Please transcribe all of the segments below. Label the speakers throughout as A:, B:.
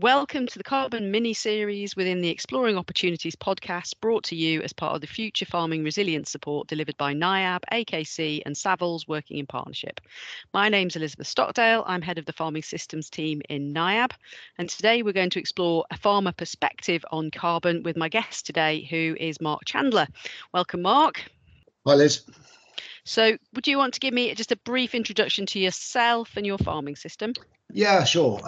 A: Welcome to the Carbon mini-series within the Exploring Opportunities podcast, brought to you as part of the Future Farming Resilience support delivered by NIAB, AKC and Savills working in partnership. My name's Elizabeth Stockdale. I'm head of the Farming Systems team in NIAB, and today we're going to explore a farmer perspective on carbon with my guest today, who is Mark Chandler. Welcome, Mark.
B: Hi, Liz.
A: So would you want to give me just a brief introduction to yourself and your farming system?
B: Yeah, sure.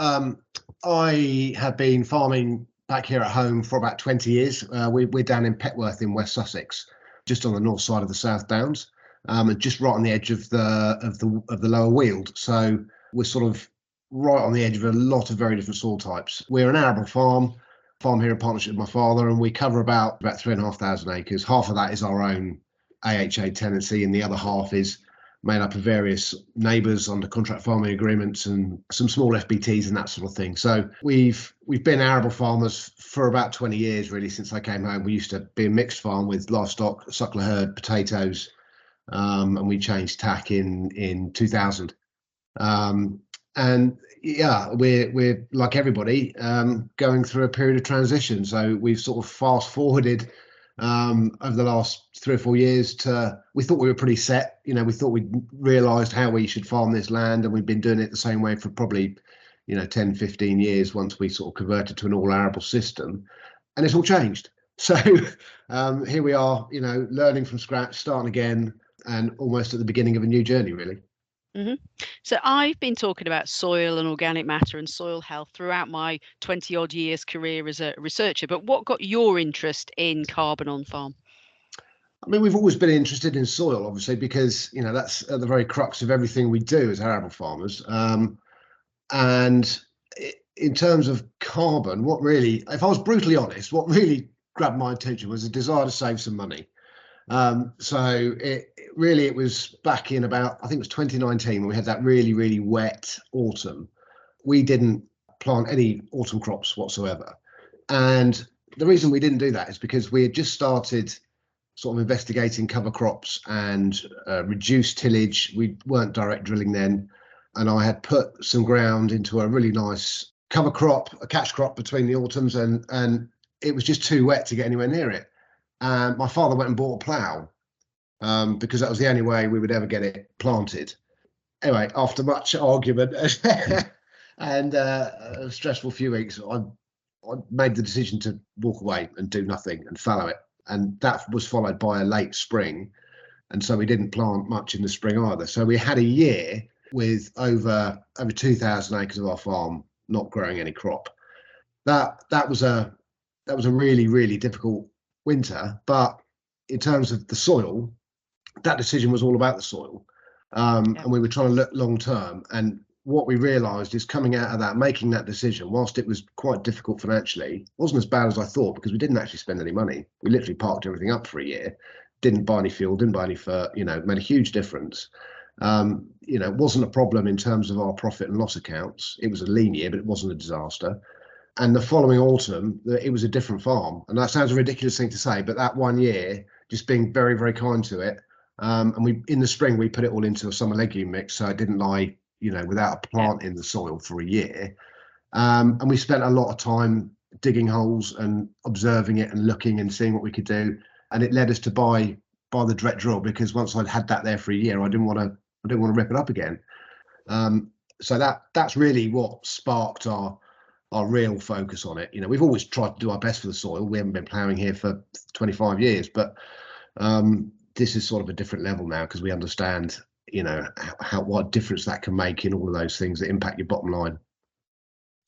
B: I have been farming back here at home for about 20 years. We're down in Petworth in West Sussex, just on the north side of the South Downs, and just right on the edge of the lower Weald. So we're sort of right on the edge of a lot of very different soil types. We're an arable farm here in partnership with my father, and we cover about 3,500 acres. Half of that is our own AHA tenancy, and the other half is made up of various neighbours under contract farming agreements and some small FBTs and that sort of thing. So we've been arable farmers for about 20 years, really, since I came home. We used to be a mixed farm with livestock, suckler herd, potatoes, and we changed tack in 2000. And yeah, we're like everybody, going through a period of transition. So we've sort of fast forwarded over the last 3 or 4 years we thought we were pretty set. We thought we'd realised how we should farm this land, and we've been doing it the same way for probably 10, 15 years once we sort of converted to an all arable system, and it's all changed. So here we are, learning from scratch, starting again, and almost at the beginning of a new journey, really.
A: Mm-hmm. So I've been talking about soil and organic matter and soil health throughout my 20 odd years career as a researcher, but what got your interest in carbon on farm?
B: I mean, we've always been interested in soil, obviously, because that's at the very crux of everything we do as arable farmers. And in terms of carbon, if I was brutally honest, what really grabbed my attention was a desire to save some money. So it was back in about, I think it was 2019, when we had that really, really wet autumn. We didn't plant any autumn crops whatsoever. And the reason we didn't do that is because we had just started sort of investigating cover crops and reduced tillage. We weren't direct drilling then. And I had put some ground into a really nice cover crop, a catch crop between the autumns, and it was just too wet to get anywhere near it. And my father went and bought a plough because that was the only way we would ever get it planted. Anyway, after much argument and a stressful few weeks, I made the decision to walk away and do nothing and fallow it. And that was followed by a late spring. And so we didn't plant much in the spring either. So we had a year with over 2,000 acres of our farm not growing any crop. That was a really, really difficult winter. But in terms of the soil, that decision was all about the soil. And we were trying to look long term. And what we realised is, coming out of that, making that decision, whilst it was quite difficult financially, wasn't as bad as I thought, because we didn't actually spend any money. We literally parked everything up for a year, didn't buy any fuel, didn't buy any fur, made a huge difference. It wasn't a problem in terms of our profit and loss accounts. It was a lean year, but it wasn't a disaster. And the following autumn, it was a different farm. And that sounds a ridiculous thing to say, but that 1 year, just being very, very kind to it. And in the spring, we put it all into a summer legume mix, so it didn't lie without a plant in the soil for a year. And we spent a lot of time digging holes and observing it and looking and seeing what we could do. And it led us to buy the direct drill, because once I'd had that there for a year, I didn't want to rip it up again. So that's really what sparked our real focus on it. We've always tried to do our best for the soil. We haven't been ploughing here for 25 years, but this is sort of a different level now, because we understand what difference that can make in all of those things that impact your bottom line.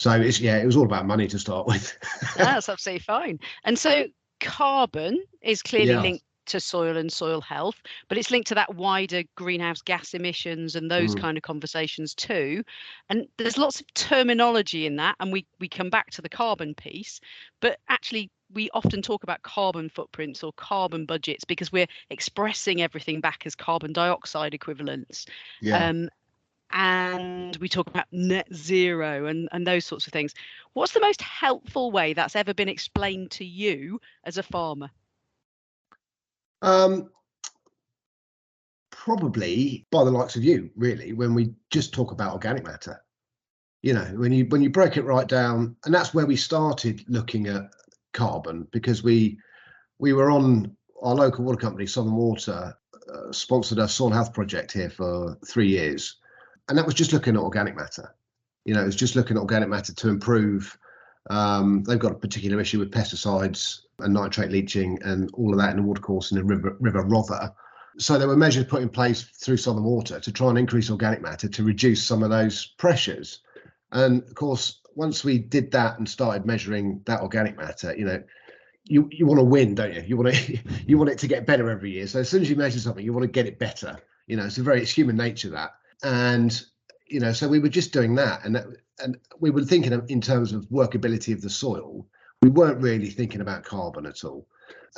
B: So it was all about money to start with.
A: That's absolutely fine. And so carbon is clearly linked to soil and soil health, but it's linked to that wider greenhouse gas emissions and those kind of conversations too. And there's lots of terminology in that, and we come back to the carbon piece, but actually we often talk about carbon footprints or carbon budgets because we're expressing everything back as carbon dioxide equivalents. And we talk about net zero and those sorts of things. What's the most helpful way that's ever been explained to you as a farmer?
B: Probably by the likes of you, really, when we just talk about organic matter. You know, when you break it right down, and that's where we started looking at carbon, because we were on our local water company, Southern Water, sponsored a soil health project here for 3 years, and that was just looking at organic matter. You know, it was just looking at organic matter to improve. They've got a particular issue with pesticides and nitrate leaching and all of that in the watercourse in the River Rother. So there were measures put in place through Southern Water to try and increase organic matter to reduce some of those pressures. And of course, once we did that and started measuring that organic matter, you know, you want to win, don't you? You want to you want it to get better every year. So as soon as you measure something, you want to get it better. You know, it's human nature, that. And you know, so we were just doing that, and we were thinking in terms of workability of the soil. We weren't really thinking about carbon at all,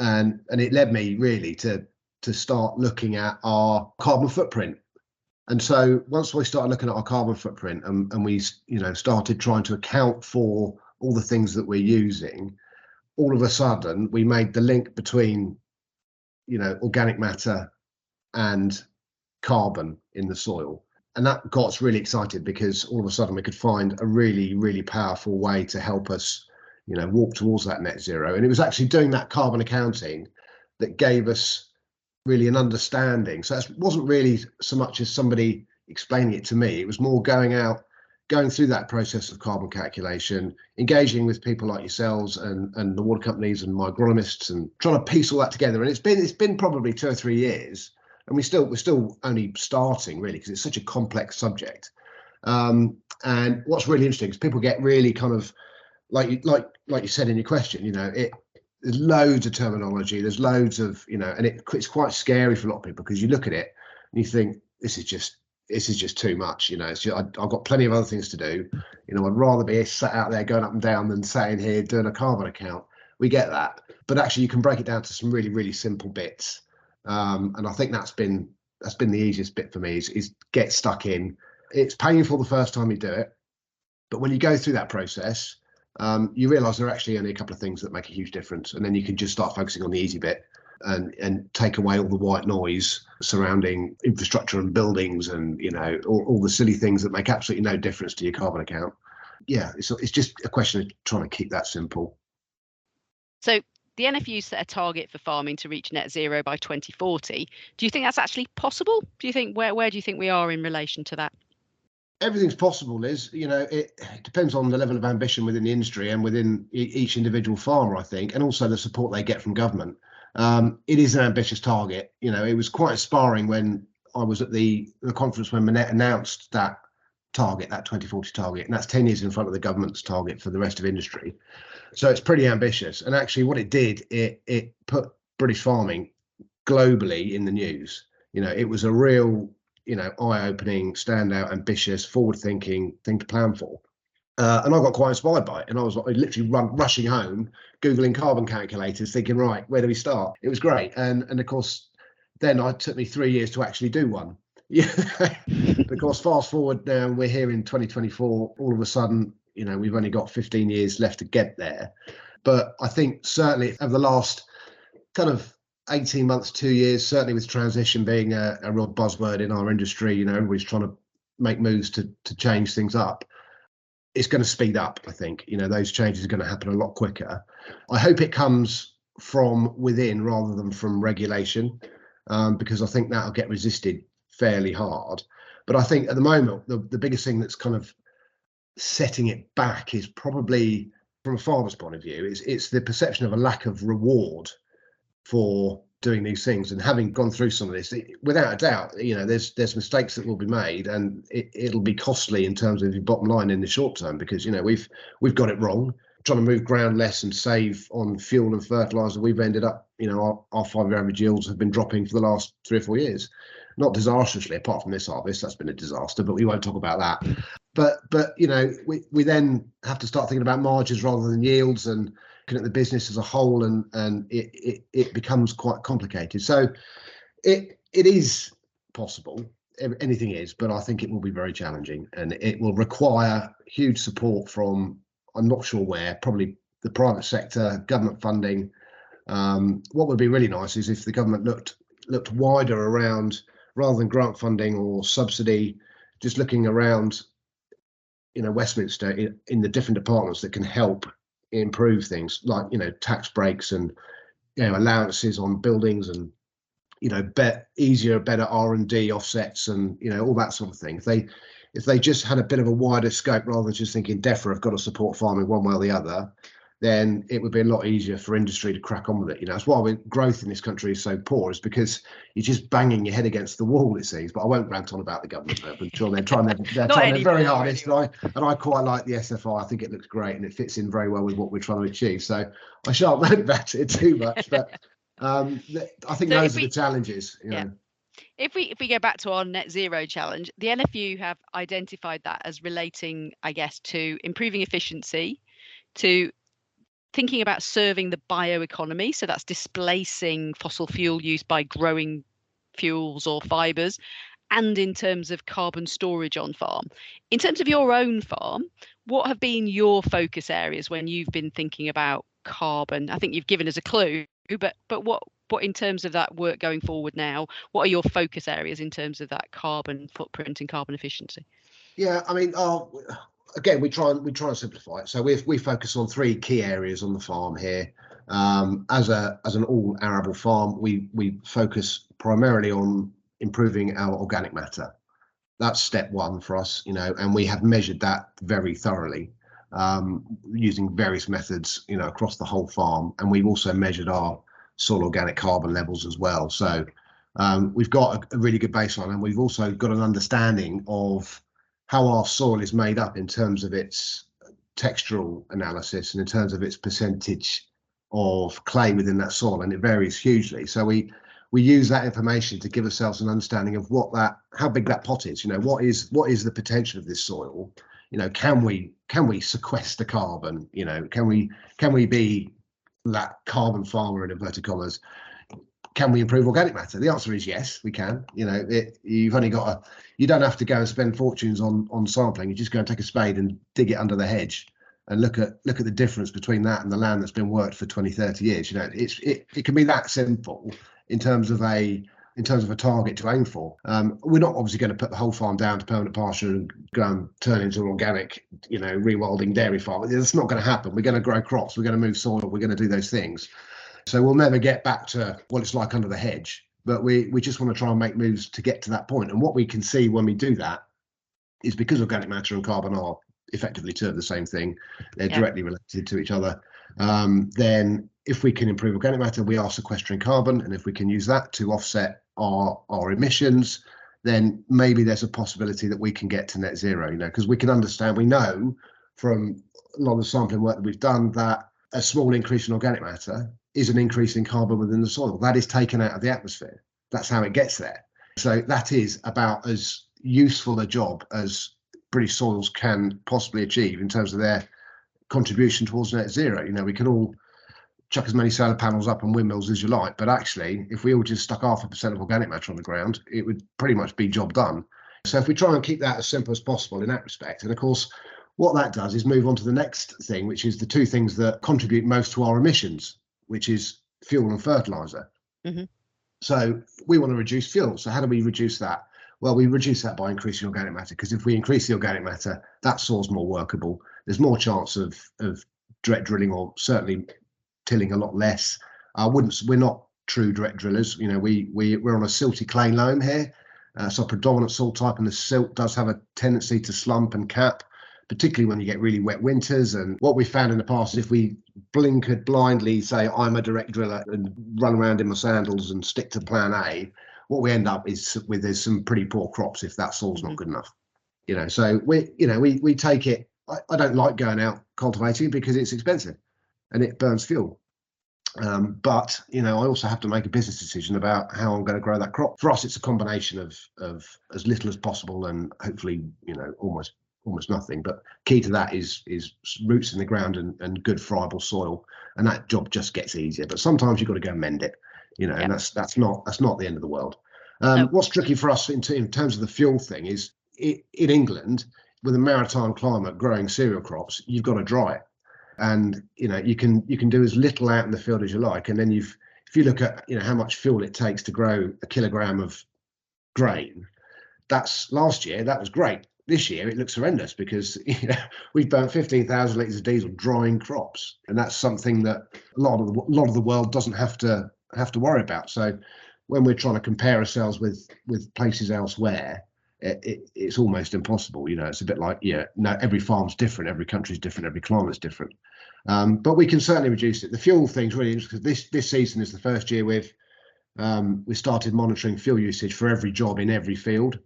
B: and it led me really to start looking at our carbon footprint. And so once we started looking at our carbon footprint, and we, you know, started trying to account for all the things that we're using, all of a sudden we made the link between, you know, organic matter and carbon in the soil. And that got us really excited, because all of a sudden we could find a really, really powerful way to help us, you know, walk towards that net zero. And it was actually doing that carbon accounting that gave us really an understanding. So it wasn't really so much as somebody explaining it to me. It was more going through that process of carbon calculation, engaging with people like yourselves and the water companies and my agronomists, and trying to piece all that together. And it's been probably 2 or 3 years, and we're still only starting, really, because it's such a complex subject. And what's really interesting is people get really kind of like you said in your question, you know, there's loads of terminology, there's loads of, you know, and it's quite scary for a lot of people, because you look at it and you think this is just too much. You know, I've got plenty of other things to do. You know, I'd rather be sat out there going up and down than sat in here doing a carbon account. We get that, but actually you can break it down to some really, really simple bits. And I think that's been the easiest bit for me, is get stuck in. It's painful the first time you do it, but when you go through that process, you realise there are actually only a couple of things that make a huge difference, and then you can just start focusing on the easy bit and take away all the white noise surrounding infrastructure and buildings, and, you know, all the silly things that make absolutely no difference to your carbon account. Yeah, it's just a question of trying to keep that simple.
A: So the NFU set a target for farming to reach net zero by 2040. Do you think that's actually possible? Do you think where do you think we are in relation to that?
B: Everything's possible, Liz. You know, it depends on the level of ambition within the industry and within each individual farmer, I think, and also the support they get from government. It is an ambitious target. You know, it was quite inspiring when I was at the conference when Minette announced that target, that 2040 target, and that's 10 years in front of the government's target for the rest of industry. So it's pretty ambitious. And actually what it did, it put British farming globally in the news. You know, it was a real, you know, eye-opening, standout, ambitious, forward-thinking thing to plan for. And I got quite inspired by it. And I was literally rushing home, Googling carbon calculators, thinking, right, where do we start? It was great. And of course, then it took me 3 years to actually do one. Yeah. Of course, fast forward now, we're here in 2024. All of a sudden, you know, we've only got 15 years left to get there. But I think certainly over the last kind of 18 months, 2 years, certainly with transition being a real buzzword in our industry, you know, everybody's trying to make moves to change things up. It's going to speed up, I think. You know, those changes are going to happen a lot quicker. I hope it comes from within rather than from regulation, because I think that'll get resisted fairly hard. But I think at the moment, the biggest thing that's kind of setting it back is probably, from a farmer's point of view, it's the perception of a lack of reward for doing these things. And having gone through some of this, without a doubt, you know, there's mistakes that will be made, and it'll be costly in terms of your bottom line in the short term, because, you know, we've got it wrong. Trying to move ground less and save on fuel and fertilizer, we've ended up, you know, our 5-year average yields have been dropping for the last 3 or 4 years. Not disastrously, apart from this harvest, that's been a disaster, but we won't talk about that. But you know, we then have to start thinking about margins rather than yields, and looking at the business as a whole, and it becomes quite complicated. So it is possible, anything is, but I think it will be very challenging, and it will require huge support from, I'm not sure where, probably the private sector, government funding. What would be really nice is if the government looked wider around, rather than grant funding or subsidy, just looking around, Westminster in the different departments that can help improve things, like tax breaks and allowances on buildings, and easier, better R&D offsets, and all that sort of thing. If they just had a bit of a wider scope rather than just thinking DEFRA have got to support farming one way or the other, then it would be a lot easier for industry to crack on with it. That's why growth in this country is so poor, is because you're just banging your head against the wall, it seems. But I won't rant on about the government. I'm sure they're trying their very hardest. Anyway. I quite like the SFI. I think it looks great and it fits in very well with what we're trying to achieve. So I shan't rant about it too much. But I think those are the challenges.
A: If we go back to our net zero challenge, the NFU have identified that as relating, I guess, to improving efficiency, to thinking about serving the bioeconomy, so that's displacing fossil fuel use by growing fuels or fibres, and in terms of carbon storage on farm. In terms of your own farm, what have been your focus areas when you've been thinking about carbon? I think you've given us a clue, but what in terms of that work going forward now, what are your focus areas in terms of that carbon footprint and carbon efficiency?
B: Yeah, I mean, again, we try and simplify it. So we focus on 3 key areas on the farm here. As an all arable farm, we focus primarily on improving our organic matter. That's step 1 for us, and we have measured that very thoroughly using various methods, across the whole farm. And we've also measured our soil organic carbon levels as well. So we've got a really good baseline, and we've also got an understanding of how our soil is made up in terms of its textural analysis and in terms of its percentage of clay within that soil, and it varies hugely. So we use that information to give ourselves an understanding of how big that pot is. What is the potential of this soil? Can we sequester carbon? Can we be that carbon farmer in inverted commas? Can we improve organic matter? The answer is yes, we can. You've only got you don't have to go and spend fortunes on sampling. You just go and take a spade and dig it under the hedge and look at the difference between that and the land that's been worked for 20, 30 years. It can be that simple in terms of a target to aim for. We're not obviously going to put the whole farm down to permanent pasture and go and turn into an organic, rewilding dairy farm. It's not going to happen. We're going to grow crops. We're going to move soil. We're going to do those things. So we'll never get back to what it's like under the hedge, but we just want to try and make moves to get to that point. And what we can see when we do that is, because organic matter and carbon are effectively 2 of the same thing, they're directly related to each other. Then if we can improve organic matter, we are sequestering carbon. And if we can use that to offset our emissions, then maybe there's a possibility that we can get to net zero, because we know from a lot of the sampling work that we've done that a small increase in organic matter is an increase in carbon within the soil. That is taken out of the atmosphere. That's how it gets there. So that is about as useful a job as British soils can possibly achieve in terms of their contribution towards net zero. We can all chuck as many solar panels up and windmills as you like, but actually, if we all just stuck 0.5% of organic matter on the ground, it would pretty much be job done. So if we try and keep that as simple as possible in that respect, and of course, what that does is move on to the next thing, which is the 2 things that contribute most to our emissions, which is fuel and fertilizer. Mm-hmm. So we want to reduce fuel. So how do we reduce that? Well, we reduce that by increasing organic matter, because if we increase the organic matter, that soil's more workable. There's more chance of direct drilling, or certainly tilling a lot less. We're not true direct drillers. We're on a silty clay loam here. So a predominant soil type, and the silt does have a tendency to slump and cap, particularly when you get really wet winters. And what we found in the past is, if we blinkered blindly, say I'm a direct driller, and run around in my sandals and stick to plan A, what we end up is there's some pretty poor crops if that soil's not good enough. So we take it. I don't like going out cultivating because it's expensive and it burns fuel. But I also have to make a business decision about how I'm going to grow that crop. For us, it's a combination of as little as possible and hopefully almost nothing. But key to that is roots in the ground and good friable soil, and that job just gets easier. But sometimes you've got to go and mend it, and that's not the end of the world. What's tricky for us in terms of the fuel thing is, in England, with a maritime climate, growing cereal crops, you've got to dry it. And you can do as little out in the field as you like, and then if you look at how much fuel it takes to grow a kilogram of grain, last year that was great. this year it looks horrendous because we've burnt 15,000 litres of diesel drying crops, and that's something that a lot of the world doesn't have to worry about. So when we're trying to compare ourselves with places elsewhere, it's almost impossible. It's a bit like, no, every farm's different, every country's different, every climate's different. But we can certainly reduce it. The fuel thing's really interesting because this season is the first year we started monitoring fuel usage for every job in every field.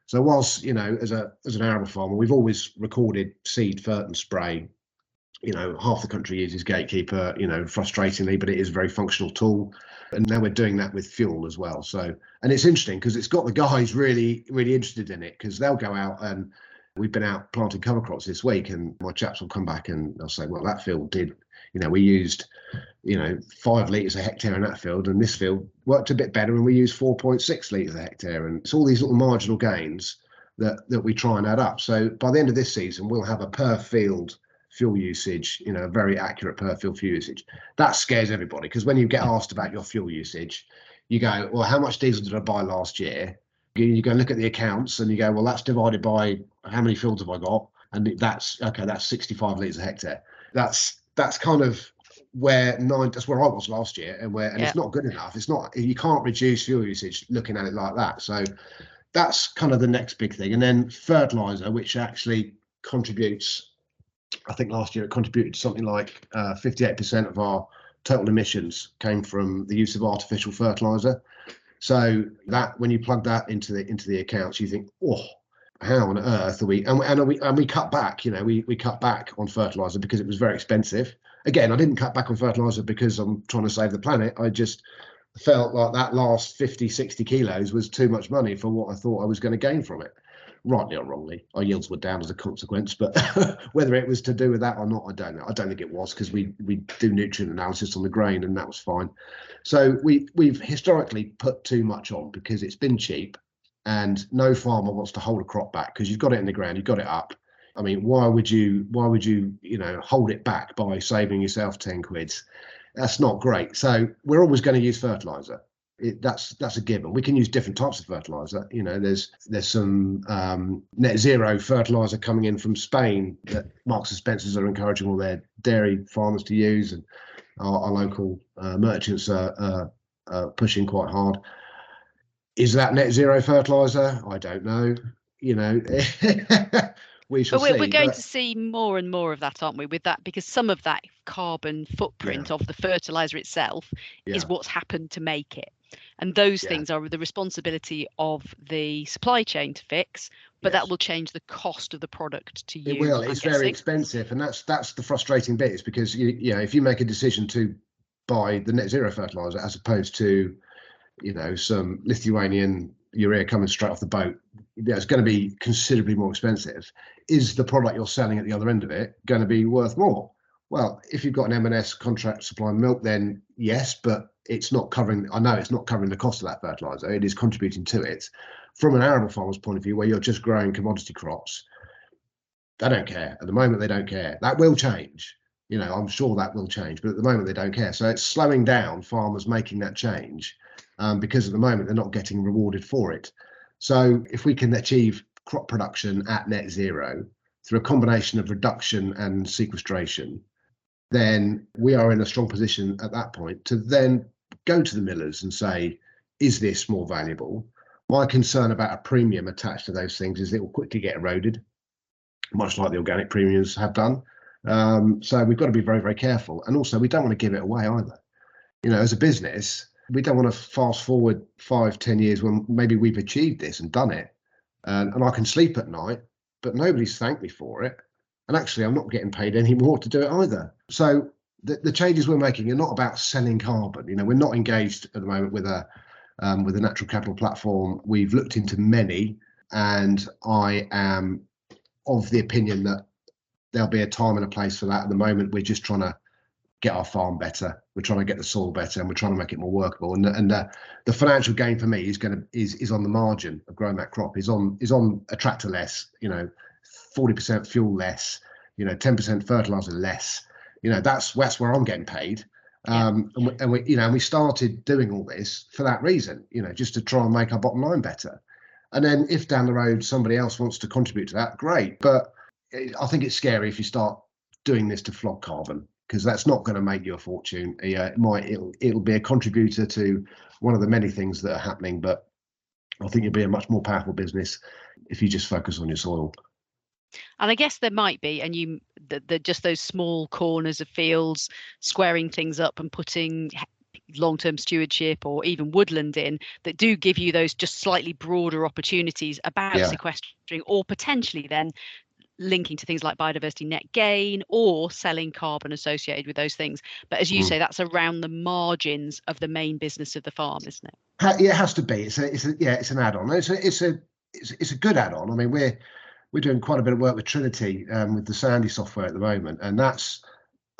B: So whilst, as an arable farmer, we've always recorded seed, fert and spray. Half the country uses Gatekeeper, frustratingly, but it is a very functional tool. And now we're doing that with fuel as well. So, and it's interesting because it's got the guys really, really interested in it, because they'll go out, and we've been out planting cover crops this week, and my chaps will come back and they'll say, well, that field did, we used 5 litres a hectare in that field, and this field worked a bit better and we used 4.6 litres a hectare. And it's all these little marginal gains that we try and add up. So by the end of this season, we'll have a per field fuel usage, very accurate per field fuel usage. That scares everybody, because when you get asked about your fuel usage, you go, well, how much diesel did I buy last year? You go look at the accounts and you go, well, that's divided by how many fields have I got? And that's 65 litres a hectare. That's kind of that's where I was last year, and it's not good enough. You can't reduce fuel usage looking at it like that. So that's kind of the next big thing. And then fertilizer, which actually contributes, I think last year it contributed to something like 58% of our total emissions came from the use of artificial fertilizer. So that, when you plug that into the accounts, you think, oh, how on earth are we? And we cut back. We cut back on fertilizer because it was very expensive. Again, I didn't cut back on fertilizer because I'm trying to save the planet. I just felt like that last 50, 60 kilos was too much money for what I thought I was going to gain from it. Rightly or wrongly, our yields were down as a consequence, but whether it was to do with that or not, I don't know. I don't think it was, because we do nutrient analysis on the grain, and that was fine. So we've historically put too much on because it's been cheap, and no farmer wants to hold a crop back because you've got it in the ground, you've got it up. I mean, why would you hold it back by saving yourself 10 quid? That's not great. So we're always going to use fertilizer. That's a given. We can use different types of fertilizer. There's some net zero fertilizer coming in from Spain that Marks and Spencers are encouraging all their dairy farmers to use, and our local merchants are pushing quite hard. Is that net zero fertilizer? I don't know. We shall see.
A: We're going to see more and more of that, aren't we, with that, because some of that carbon footprint of the fertilizer itself is what's happened to make it. And those things are the responsibility of the supply chain to fix, but that will change the cost of the product to you.
B: It will. It's very expensive, and that's the frustrating bit, is because if you make a decision to buy the net zero fertilizer as opposed to some Lithuanian urea coming straight off the boat, it's going to be considerably more expensive. Is the product you're selling at the other end of it going to be worth more? Well, if you've got an M&S contract supplying milk, then yes, but it's not covering. I know it's not covering the cost of that fertilizer. It is contributing to it. From an arable farmer's point of view, where you're just growing commodity crops, they don't care. At the moment, they don't care. That will change. I'm sure that will change, but at the moment they don't care. So it's slowing down farmers making that change, because at the moment they're not getting rewarded for it. So if we can achieve crop production at net zero through a combination of reduction and sequestration, then we are in a strong position at that point to then go to the millers and say, is this more valuable? My concern about a premium attached to those things is it will quickly get eroded, much like the organic premiums have done. So we've got to be very, very careful. And also, we don't want to give it away either. As a business, we don't want to fast forward 5-10 years when maybe we've achieved this and done it, and I can sleep at night, but nobody's thanked me for it. And actually, I'm not getting paid any more to do it either. So the changes we're making are not about selling carbon. We're not engaged at the moment with a natural capital platform. We've looked into many, and I am of the opinion that there'll be a time and a place for that. At the moment, we're just trying to get our farm better. We're trying to get the soil better, and we're trying to make it more workable. And the financial gain for me is on the margin of growing that crop. Is on a tractor less. 40% fuel less. 10% fertilizer less. That's where I'm getting paid. And we started doing all this for that reason. Just to try and make our bottom line better. And then if down the road somebody else wants to contribute to that, great. But I think it's scary if you start doing this to flog carbon, because that's not going to make you a fortune. It'll be a contributor to one of the many things that are happening, but I think you'll be a much more powerful business if you just focus on your soil.
A: And I guess there might be, and just those small corners of fields, squaring things up and putting long-term stewardship or even woodland in, that do give you those just slightly broader opportunities about sequestering, or potentially then linking to things like biodiversity net gain or selling carbon associated with those things. But as you say, that's around the margins of the main business of the farm, isn't it?
B: Yeah, it has to be. It's an add-on. It's a good add-on. I mean, we're doing quite a bit of work with Trinity with the Sandy software at the moment, and that's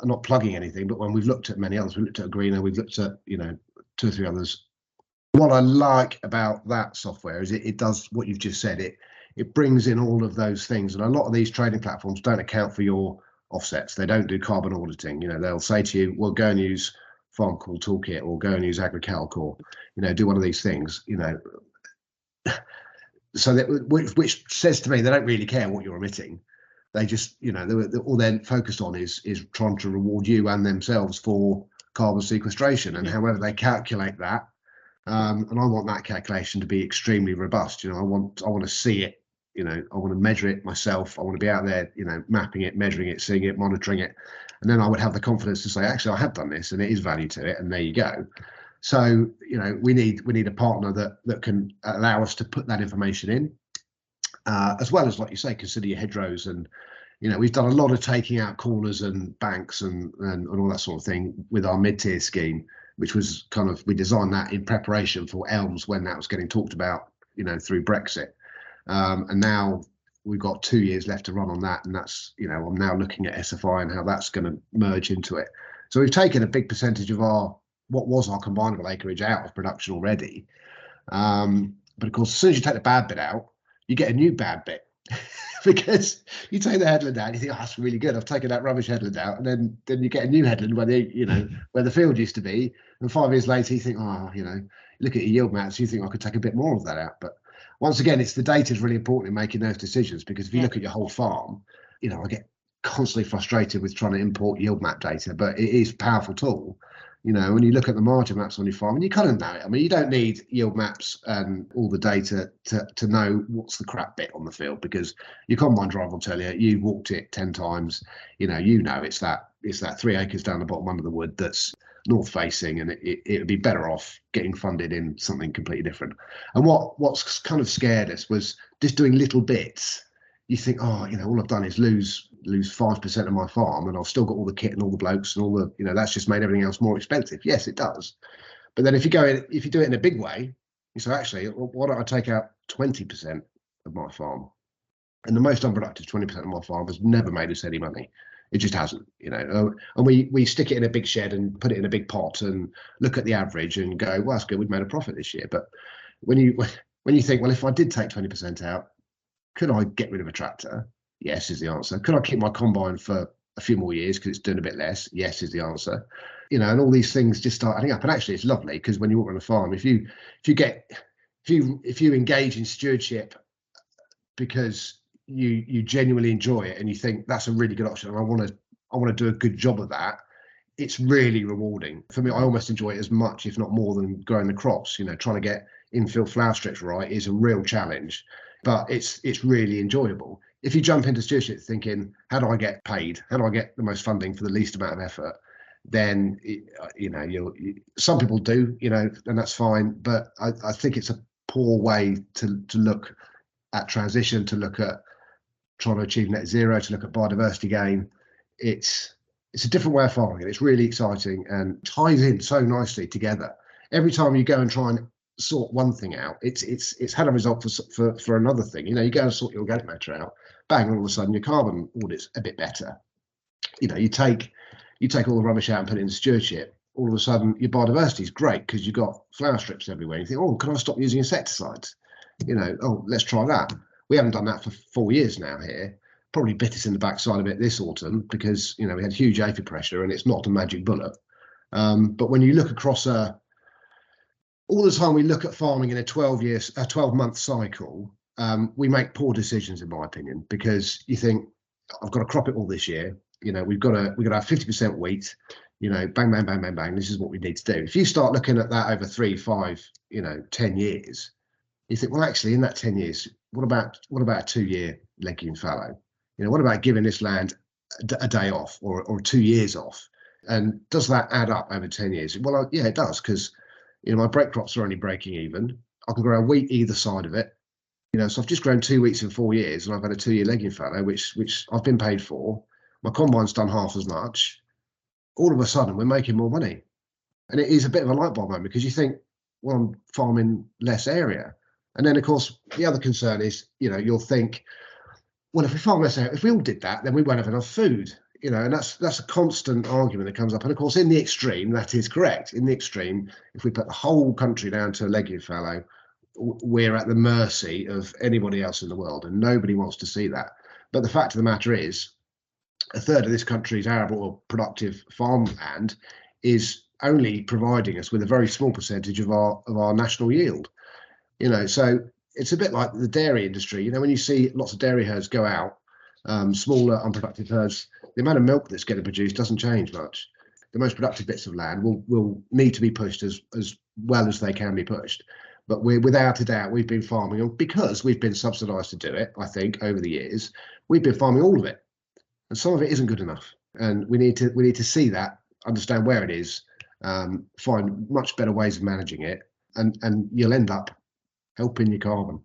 B: not plugging anything, but when we've looked at many others, we looked at Greener, we've looked at 2 or 3 others. What I like about that software is it does what you've just said. It brings in all of those things, and a lot of these trading platforms don't account for your offsets. They don't do carbon auditing. They'll say to you, well, go and use Farm Call Toolkit, or go and use AgriCalc, or do one of these things. So that, which says to me they don't really care what you're emitting. They just, all they're focused on is trying to reward you and themselves for carbon sequestration, and however they calculate that. And I want that calculation to be extremely robust. I want to see it. I want to measure it myself. I want to be out there, mapping it, measuring it, seeing it, monitoring it, and then I would have the confidence to say, actually, I have done this, and it is value to it, and there you go. So, we need a partner that can allow us to put that information in, as well as, like you say, consider your hedgerows. And we've done a lot of taking out corners and banks and all that sort of thing with our mid-tier scheme, which was we designed that in preparation for elms when that was getting talked about, through Brexit. And now we've got 2 years left to run on that, and that's, I'm now looking at SFI and how that's going to merge into it. So we've taken a big percentage of what was our combinable acreage out of production already. But of course, as soon as you take the bad bit out, you get a new bad bit. Because you take the headland out, you think, oh, that's really good, I've taken that rubbish headland out, and then you get a new headland where where the field used to be, and 5 years later you think, oh, you look at your yield maps, you think I could take a bit more of that out. But once again, it's the data is really important in making those decisions, because if you look at your whole farm, I get constantly frustrated with trying to import yield map data, but it is a powerful tool. When you look at the margin maps on your farm, and you kind of know it. I mean, you don't need yield maps and all the data to know what's the crap bit on the field, because your combine driver will tell you, you've walked it 10 times, it's that 3 acres down the bottom under the wood that's north facing, and it would be better off getting funded in something completely different. And what's kind of scared us was just doing little bits. You think, oh, all I've done is lose 5% of my farm, and I've still got all the kit and all the blokes and all the, that's just made everything else more expensive. Yes, it does. But then if you do it in a big way, you say, actually, why don't I take out 20% of my farm? And the most unproductive 20% of my farm has never made us any money. It just hasn't, and we stick it in a big shed and put it in a big pot and look at the average and go, well, that's good, we've made a profit this year. But when you think, well, if I did take 20% out, could I get rid of a tractor? Yes, is the answer. Could I keep my combine for a few more years because it's doing a bit less? Yes, is the answer. And all these things just start adding up. And actually, it's lovely, because when you walk on a farm, if you engage in stewardship because you genuinely enjoy it, and you think that's a really good option, and I want to do a good job of that, it's really rewarding. For me, I almost enjoy it as much, if not more, than growing the crops. Trying to get infill flower strips right is a real challenge, but it's really enjoyable. If you jump into stewardship thinking, how do I get paid? How do I get the most funding for the least amount of effort? Then, some people do, and that's fine. But I think it's a poor way to look at transition, to look at trying to achieve net zero, to look at biodiversity gain. It's a different way of farming, and it's really exciting and ties in so nicely together. Every time you go and try and sort one thing out, it's had a result for another thing. You go and sort your organic matter out, bang, all of a sudden your carbon audit's a bit better. You take all the rubbish out and put it in stewardship, all of a sudden your biodiversity is great because you've got flower strips everywhere. You think, oh, can I stop using insecticides? Oh, let's try that. We haven't done that for 4 years now here. Probably bit us in the backside a bit this autumn, because we had huge aphid pressure, and it's not a magic bullet. But when you look across a all the time we look at farming in a 12-month cycle, we make poor decisions, in my opinion, because you think, I've got to crop it all this year. We've got to have 50% wheat. Bang, bang, bang, bang, bang. This is what we need to do. If you start looking at that over 3, 5, 10 years, you think, well, actually, in that 10 years, what about a 2-year legume fallow? What about giving this land a day off or 2 years off? And does that add up over 10 years? Well, yeah, it does, because my break crops are only breaking even. I can grow wheat either side of it. So I've just grown 2 wheats in 4 years, and I've had a 2-year legume fallow, which I've been paid for. My combine's done half as much. All of a sudden, we're making more money, and it is a bit of a light bulb moment, because you think, well, I'm farming less area, and then of course the other concern is, you'll think, well, if we farm less area, if we all did that, then we won't have enough food. And that's a constant argument that comes up. And of course, in the extreme, that is correct. In the extreme, if we put the whole country down to a legume fallow, we're at the mercy of anybody else in the world, and nobody wants to see that. But the fact of the matter is, a third of this country's arable or productive farmland is only providing us with a very small percentage of our national yield. So it's a bit like the dairy industry. When you see lots of dairy herds go out, smaller unproductive herds, the amount of milk that's getting produced doesn't change much. The most productive bits of land will need to be pushed as well as they can be pushed. But without a doubt, we've been farming, and because we've been subsidised to do it, I think over the years, we've been farming all of it, and some of it isn't good enough. And we need to see that, understand where it is, find much better ways of managing it, and you'll end up helping your carbon.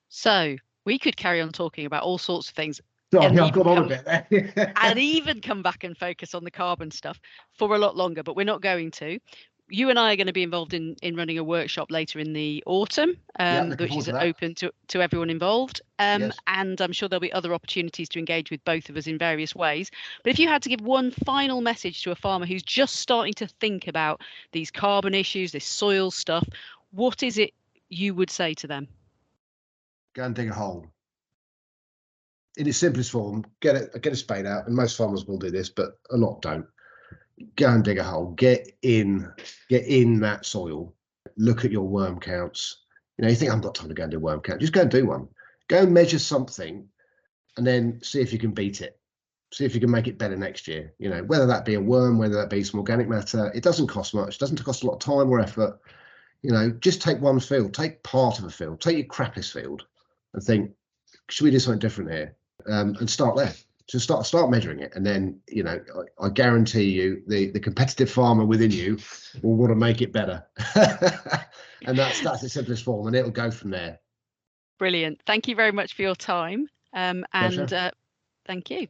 A: So we could carry on talking about all sorts of things.
B: Sorry, I've got on a bit there.
A: And even come back and focus on the carbon stuff for a lot longer, but we're not going to. You and I are going to be involved in running a workshop later in the autumn, which is open to everyone involved.
B: Yes.
A: And I'm sure there'll be other opportunities to engage with both of us in various ways. But if you had to give one final message to a farmer who's just starting to think about these carbon issues, this soil stuff, what is it you would say to them?
B: Go and dig a hole. In its simplest form, get a spade out, and most farmers will do this, but a lot don't. Go and dig a hole. Get in that soil. Look at your worm counts. You think, I've got time to go and do a worm count. Just go and do one. Go and measure something, and then see if you can beat it. See if you can make it better next year. Whether that be a worm, whether that be some organic matter. It doesn't cost much. It doesn't cost a lot of time or effort. Just take one field. Take part of a field. Take your crappiest field, and think, should we do something different here? And start there. So start measuring it, and then I guarantee you the competitive farmer within you will want to make it better. And that's the simplest form, and it'll go from there.
A: Brilliant. Thank you very much for your time. Thank you.